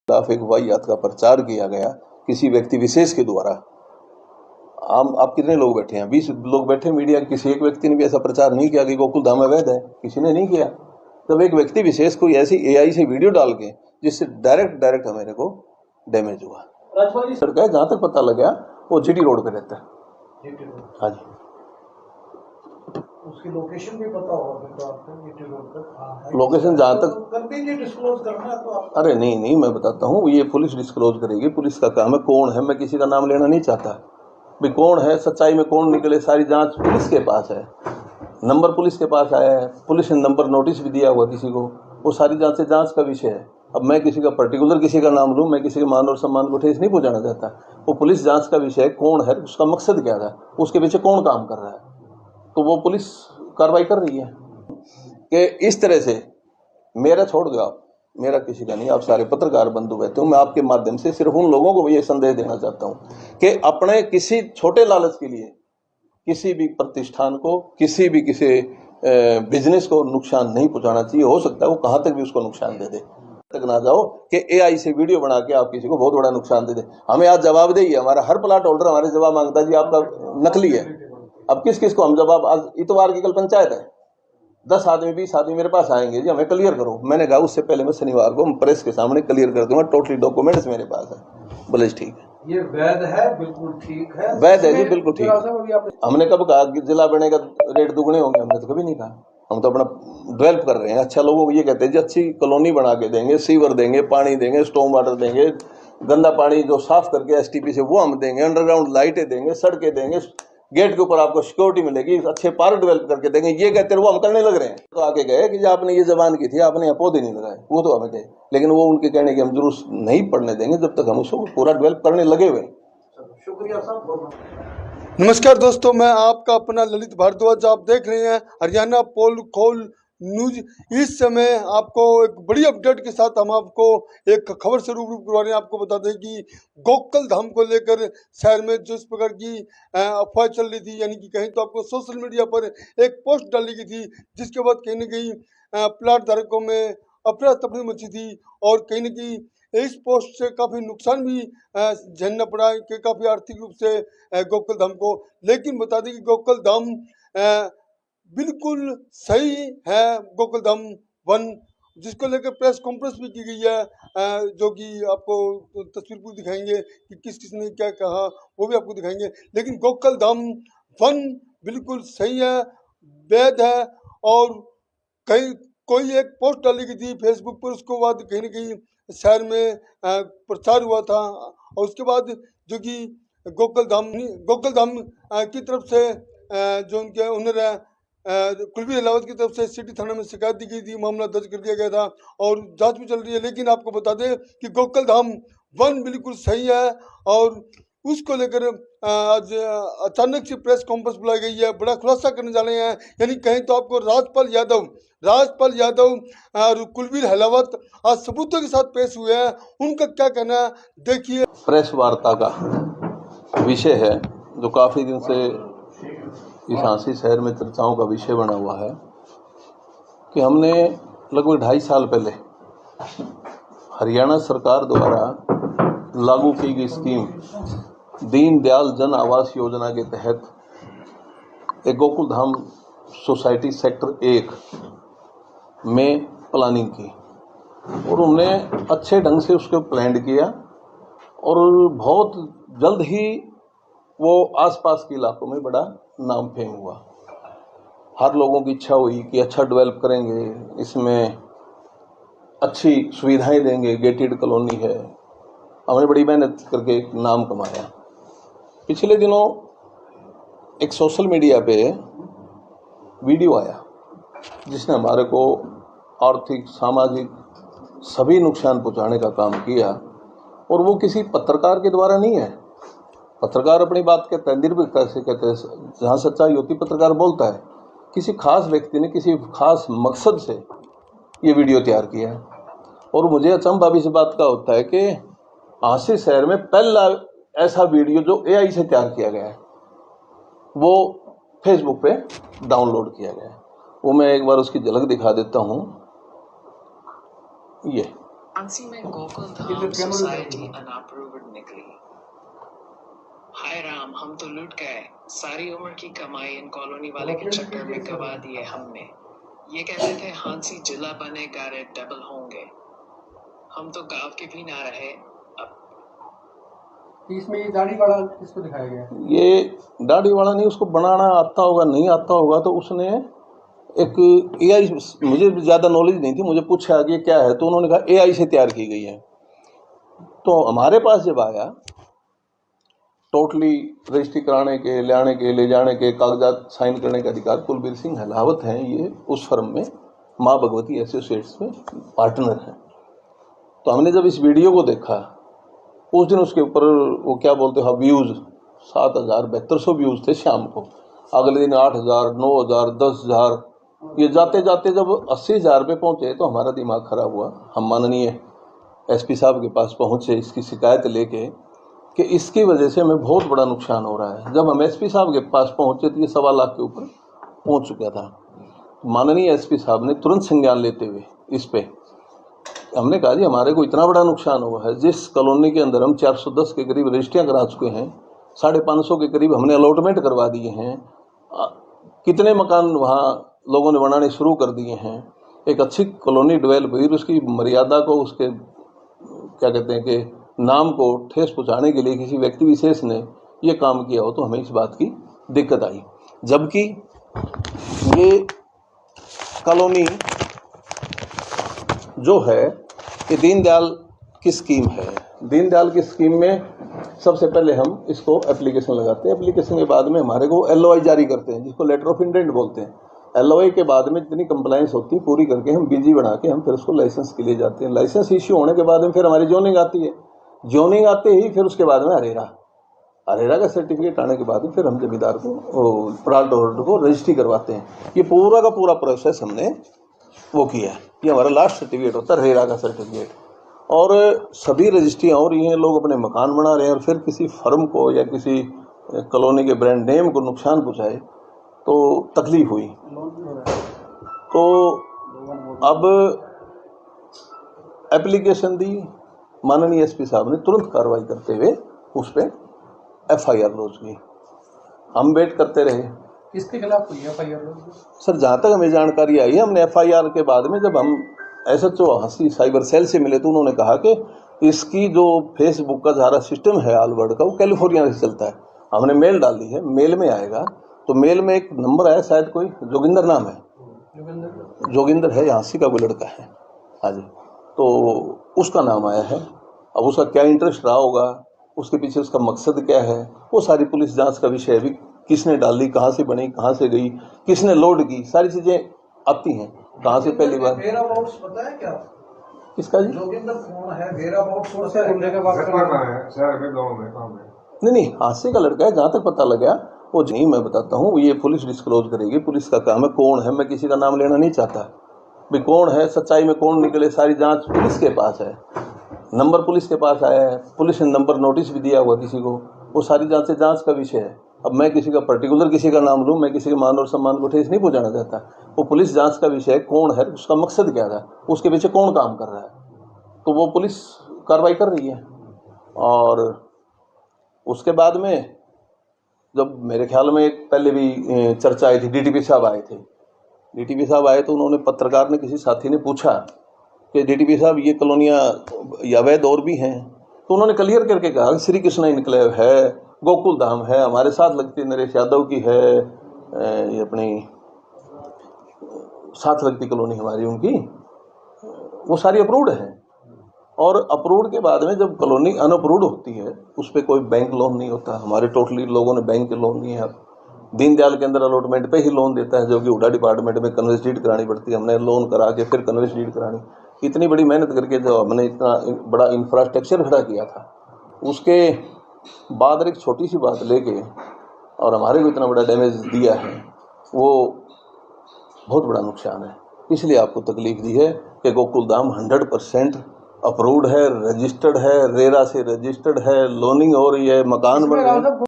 खिलाफ एक वाहियात का प्रचार किया गया किसी व्यक्ति विशेष के द्वारा। आप कितने लोग बैठे हैं? 20 लोग बैठे मीडिया, किसी एक व्यक्ति ने भी ऐसा प्रचार नहीं किया कि गोकुल धाम अवैध है, किसी ने नहीं किया। तब एक व्यक्ति विशेष कोई ऐसी एआई से वीडियो डाल के जिससे डायरेक्ट हमारे को डैमेज हुआ। सड़क है, जहां तक पता लगा वो जीटी रोड पे रहता है। हाँ जी, उसकी लोकेशन भी पता होगा तो आपको जीटी रोड पर। लोकेशन जहां तक कर दीजिए, डिस्क्लोज करना है तो आप। अरे नहीं, मैं बताता हूँ, ये पुलिस डिस्क्लोज करेगी, पुलिस का काम है। कौन है, मैं किसी का नाम लेना नहीं चाहता भी, कौन है सच्चाई में कौन निकले, सारी जांच पुलिस के पास है। नंबर पुलिस के पास आया है, पुलिस ने नंबर नोटिस भी दिया हुआ किसी को, वो सारी जांच का विषय है। अब मैं किसी का पर्टिकुलर किसी का नाम लूँ, मैं किसी के मान और सम्मान को ठेस नहीं पहुंचाना चाहता। वो पुलिस जांच का विषय है, कौन है, उसका मकसद क्या था, उसके पीछे कौन काम कर रहा है, तो वो पुलिस कार्रवाई कर रही है। कि इस तरह से मेरा छोड़ दो आप, मेरा किसी का नहीं, आप सारे पत्रकार बंधु बैठे हो, मैं आपके माध्यम से सिर्फ उन लोगों को भी ये संदेश देना चाहता हूँ कि अपने किसी छोटे लालच के लिए किसी भी प्रतिष्ठान को, किसी बिजनेस को नुकसान नहीं पहुंचाना चाहिए। हो सकता है वो कहां तक भी उसको नुकसान दे दे, तक ना जाओ कि एआई से वीडियो बना के आप किसी को बहुत बड़ा नुकसान दे दे। हमें आज जवाब देगी, हमारा हर प्लाट होल्डर हमारे जवाब मांगता है जी आपका नकली है। अब किस को हम जवाब, आज इतवार की कल पंचायत है, 10 आदमी 20 आदमी मेरे पास आएंगे जी हमें क्लियर करो। मैंने कहा उससे पहले मैं शनिवार को प्रेस के सामने क्लियर कर दूंगा, टोटली डॉक्यूमेंट्स मेरे पास है। बोले ठीक है, ये वैध है, बिल्कुल ठीक है, वैध है जी, बिल्कुल ठीक है। हमने कब कहा कि जिला बनेगा रेट दुगने होंगे? हमने तो कभी नहीं कहा। हम तो अपना डेवलप कर रहे हैं। अच्छा, लोगों को ये कहते हैं जी अच्छी कॉलोनी बना के देंगे, सीवर देंगे, पानी देंगे, स्टॉर्म वाटर देंगे, गंदा पानी जो साफ करके एसटीपी से वो हम देंगे, अंडरग्राउंड लाइटें देंगे, सड़कें देंगे, गेट के ऊपर आपको सिक्योरिटी मिलेगी, अच्छे पार्क डेवलप करके देंगे। ये कहते हैं वो हम करने लग रहे हैं। तो आके गए कि आपने ये जबान की थी, आपने पौधे नहीं लगाए, वो तो हमें कहे, लेकिन वो उनके कहने की हम जुलूस नहीं पड़ने देंगे जब तक हम उसको पूरा डेवलप करने लगे हुए। शुक्रिया साहब। नमस्कार दोस्तों, मैं आपका अपना ललित भारद्वाज। आप देख रहे हैं हरियाणा पोल खोल न्यूज। इस समय आपको एक बड़ी अपडेट के साथ हम आपको एक खबर से रूबरू करवा रहे हैं। आपको बता दें कि गोकुल धाम को लेकर शहर में जो इस प्रकार की अफवाह चल रही थी, यानी कि कहीं तो आपको सोशल मीडिया पर एक पोस्ट डाली गई थी, जिसके बाद कहीं न कहीं प्लाट धारकों में अफरा तफरी मची थी और कहीं न कहीं इस पोस्ट से काफ़ी नुकसान भी झेलना पड़ा कि काफ़ी आर्थिक रूप से गोकुल धाम को। लेकिन बता दें कि गोकुल धाम बिल्कुल सही है। गोकुल धाम 1 जिसको लेकर प्रेस कॉन्फ्रेंस भी की गई है, जो कि आपको तस्वीर पूरी दिखाएंगे कि किस ने क्या कहा, वो भी आपको दिखाएंगे। लेकिन गोकुल धाम 1 बिल्कुल सही है, वैध है। और कहीं कोई एक पोस्ट डाली गई थी फेसबुक पर, उसके बाद कहीं न कहीं शहर में प्रचार हुआ था और उसके बाद जो कि गोकुल धाम की तरफ से जो उनके ओनर है कुलबीर अहलावत की तरफ से सिटी थाना में शिकायत दी गई थी, मामला दर्ज कर दिया गया था और जांच भी चल रही है। लेकिन आपको बता दें कि गोकुल धाम 1 बिल्कुल सही है और उसको लेकर आज अचानक से प्रेस कॉन्फ्रेंस बुलाई गई है। बड़ा खुलासा करने जा रहे हैं, यानी कहीं तो आपको राजपाल यादव और कुलबीर अहलावत आज सबूतों के साथ पेश हुए हैं। उनका क्या कहना है देखिए। प्रेस वार्ता का विषय है जो काफी दिन से इस झांसी शहर में चर्चाओं का विषय बना हुआ है कि हमने लगभग 2.5 साल पहले हरियाणा सरकार द्वारा लागू की गई स्कीम दीनदयाल जन आवास योजना के तहत एक गोकुल धाम सोसाइटी सेक्टर 1 में प्लानिंग की और हमने अच्छे ढंग से उसको प्लान किया और बहुत जल्द ही वो आसपास के इलाकों में बड़ा नाम फेम हुआ। हर लोगों की इच्छा हुई कि अच्छा डेवलप करेंगे, इसमें अच्छी सुविधाएं देंगे, गेटेड कॉलोनी है। हमने बड़ी मेहनत करके एक नाम कमाया। पिछले दिनों एक सोशल मीडिया पे वीडियो आया जिसने हमारे को आर्थिक, सामाजिक सभी नुकसान पहुंचाने का काम किया और वो किसी पत्रकार के द्वारा नहीं है। पत्रकार अपनी बात कहता है, निर्भीकता से कहते हैं, जहाँ सच्चाई होती पत्रकार बोलता है। किसी खास व्यक्ति ने किसी खास मकसद से ये वीडियो तैयार किया है और मुझे अचंभा भी इस बात का होता है कि झांसी शहर में पहला ऐसा वीडियो जो एआई से तैयार किया गया है वो फेसबुक पे डाउनलोड किया गया है। वो मैं एक बार उसकी झलक दिखा देता हूँ। ये झांसी में गोकुल धाम सोसाइटी अनअप्रूव्ड निकली। हाय राम, हम तो लूट गए, सारी उम्र की कमाई इन कॉलोनी वाले के चक्कर में गवा दिए हमने। ये कहते थे झांसी जिला बनेगा, रेट डबल होंगे, हम तो गांव के भी ना रहे। अब इसमें ये दाढ़ी वाला किसको दिखाया गया? ये दाढ़ी वाला नहीं, उसको बनाना आता होगा, नहीं आता होगा तो उसने एक एआई, मुझे ज़्यादा नॉलेज नहीं थी, मुझे पूछा कि ये क्या है, तो उन्होंने कहा एआई से तैयार की गई है। तो हमारे पास जब आया, टोटली रजिस्ट्री कराने के, ले आने के, ले जाने के, कागजात साइन करने का अधिकार कुलबीर सिंह हलावत हैं, ये उस फर्म में माँ भगवती एसोसिएट्स में पार्टनर हैं। तो हमने जब इस वीडियो को देखा उस दिन, उसके ऊपर वो क्या बोलते हैं व्यूज़ 7,7200 व्यूज़ थे शाम को। अगले दिन 8,000, 9,000, 10,000, ये जाते जाते जब 80,000 पे पहुँचे तो हमारा दिमाग खराब हुआ। हम माननीय एसपी साहब के पास पहुँचे इसकी शिकायत लेके कि इसकी वजह से हमें बहुत बड़ा नुकसान हो रहा है। जब हम एसपी साहब के पास पहुँचे तो ये 1.25 लाख के ऊपर पहुँच चुका था। माननीय एसपी साहब ने तुरंत संज्ञान लेते हुए इस पे हमने कहा जी हमारे को इतना बड़ा नुकसान हुआ है, जिस कॉलोनी के अंदर हम 410 के करीब रजिस्ट्रियाँ करा चुके हैं, 550 के करीब हमने अलॉटमेंट करवा दिए हैं, कितने मकान वहाँ लोगों ने बनाने शुरू कर दिए हैं। एक अच्छी कॉलोनी डेवलप हुई, उसकी मर्यादा को, उसके क्या कहते हैं कि नाम को ठेस पहुँचाने के लिए किसी व्यक्ति विशेष ने ये काम किया हो तो हमें इस बात की दिक्कत आई। जबकि ये कॉलोनी जो है ये दीनदयाल की स्कीम है। दीनदयाल की स्कीम में सबसे पहले हम इसको एप्लीकेशन लगाते हैं, एप्लीकेशन के बाद में हमारे को LOI जारी करते हैं, जिसको लेटर ऑफ इंटेंट बोलते हैं। LOI के बाद में जितनी कंप्लाइंस होती है पूरी करके हम BG बना के हम फिर उसको लाइसेंस के लिए जाते हैं। लाइसेंस इश्यू होने के बाद में फिर हमारी जोनिंग आती है, जोनिंग आते ही फिर उसके बाद में अरेरा का सर्टिफिकेट आने के बाद में फिर हम जमींदार को, प्लॉट होल्डर को रजिस्ट्री करवाते हैं। ये पूरा का पूरा प्रोसेस हमने वो किया है। ये हमारा लास्ट सर्टिफिकेट होता है, रेरा का सर्टिफिकेट। और सभी रजिस्ट्रियाँ हो रही हैं, लोग अपने मकान बना रहे हैं, और फिर किसी फर्म को या किसी कॉलोनी के ब्रांड नेम को नुकसान पहुँचाए तो तकलीफ हुई। तो अब एप्लीकेशन दी, माननीय एसपी साहब ने तुरंत कार्रवाई करते हुए उस पर FIR लॉन्च की। हम वेट करते रहे। किसके खिलाफ हुई FIR? सर जहाँ तक हमें जानकारी आई है, हमने FIR के बाद में जब हम SHO झांसी साइबर सेल से मिले तो उन्होंने कहा कि इसकी जो फेसबुक का सारा सिस्टम है ऑलवर्ल्ड का, वो कैलिफोर्निया से चलता है। हमने मेल डाल दी है, मेल में आएगा। तो मेल में एक नंबर आया, शायद कोई जोगिंदर नाम है, जोगिंदर है, झांसी का वो लड़का है, हाँ जी। तो उसका नाम आया है। अब उसका क्या इंटरेस्ट रहा होगा, उसके पीछे उसका मकसद क्या है, वो सारी पुलिस जांच का विषय है। अभी किसने डाली, कहाँ से बनी, कहाँ से गई, किसने लोड की, सारी चीजें आती हैं। कहाँ से पहली बार पता है क्या किसका जी? जोगिंदर कौन है? नहीं, हादसे का लड़का है जहाँ तक पता लगा। वो नहीं, मैं बताता हूँ, ये पुलिस डिस्क्लोज करेगी, पुलिस का काम है। कौन है, मैं किसी का नाम लेना नहीं चाहता भी, कौन है, सच्चाई में कौन निकले, सारी जांच पुलिस के पास है। नंबर पुलिस के पास आया है, पुलिस ने नंबर नोटिस भी दिया हुआ किसी को, वो सारी जांच का विषय है। अब मैं किसी का पर्टिकुलर किसी का नाम लूँ, मैं किसी के मान और सम्मान को ठेस नहीं पहुँचाना चाहता। वो पुलिस जांच का विषय है, कौन है, उसका मकसद क्या था, उसके पीछे कौन काम कर रहा है, तो वो पुलिस कार्रवाई कर रही है। और उसके बाद में जब मेरे ख्याल में एक पहले भी चर्चा आई थी, DTP साहब आए थे। DTP साहब आए तो उन्होंने, पत्रकार ने, किसी साथी ने पूछा कि DTP साहब ये कॉलोनियाँ अवैध और भी हैं, तो उन्होंने क्लियर करके कहा श्री कृष्णा इनक्लेव है, गोकुल धाम है, हमारे साथ लगती नरेश यादव की है, ये अपनी साथ लगती कॉलोनी हमारी, उनकी, वो सारी अप्रूव्ड है। और अप्रूव्ड के बाद में जब कॉलोनी अनअप्रूव्ड होती है, उस पर कोई बैंक लोन नहीं होता। हमारे टोटली लोगों ने बैंक के लोन लिए हैं। दीनदयाल के अंदर अलॉटमेंट पे ही लोन देता है, जो कि हुडा डिपार्टमेंट में कन्वेंस डीड करानी पड़ती है। हमने लोन करा के फिर कन्वेंस डीड करानी, इतनी बड़ी मेहनत करके जो हमने इतना बड़ा इंफ्रास्ट्रक्चर खड़ा किया था, उसके बाद एक छोटी सी बात लेके और हमारे को इतना बड़ा डैमेज दिया है, वो बहुत बड़ा नुकसान है। इसलिए आपको तकलीफ दी है कि गोकुल धाम 100% अप्रूव्ड है, रजिस्टर्ड है, रेरा से रजिस्टर्ड है, लोनिंग हो रही है, मकान बन रहे हैं।